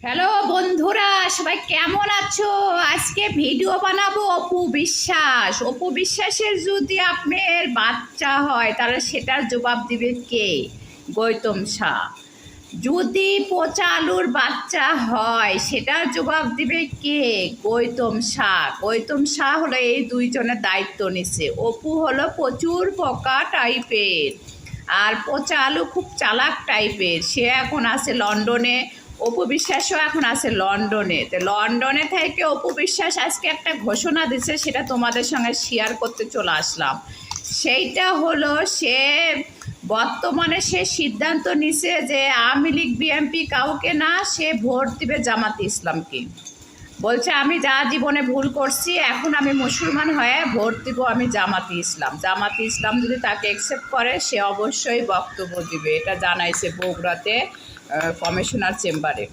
Hello বন্ধুরা, সবাই কেমন আছো? আজকে ভিডিও বানাবো অপু বিশ্বাসের যদি আপনার বাচ্চা হয় তাহলে সেটার জবাব দিবে কে? গৌতম শাহ। যদি পচা আলুর বাচ্চা হয় সেটার জবাব দিবে কে? গৌতম শাহ হলো এই দুইজনের দায়িত্ব নিছে। অপু হলো প্রচুর পোকা টাইপের, আর পচা আলু খুব চালাক টাইপের। সে এখন আছে লন্ডনে, অপু বিশ্বাসও এখন আছে লন্ডনে। তো লন্ডনে থেকে অপু বিশ্বাস আজকে একটা ঘোষণা দিছে, সেটা তোমাদের সঙ্গে শেয়ার করতে চলে আসলাম। সেইটা হলো বর্তমানে সে সিদ্ধান্ত নিছে যে আওয়ামী লীগ বিএনপি কাউকে না, সে ভোট দিবে জামাতে ইসলামকে। বলছে আমি যা জীবনে ভুল করছি, এখন আমি মুসলমান হয়ে ভোট দিব আমি জামাতে ইসলাম যদি তাকে অ্যাকসেপ্ট করে সে অবশ্যই বক্তব্য দিবে। এটা জানাইছে বগুড়াতে কমিশনার চেম্বারে।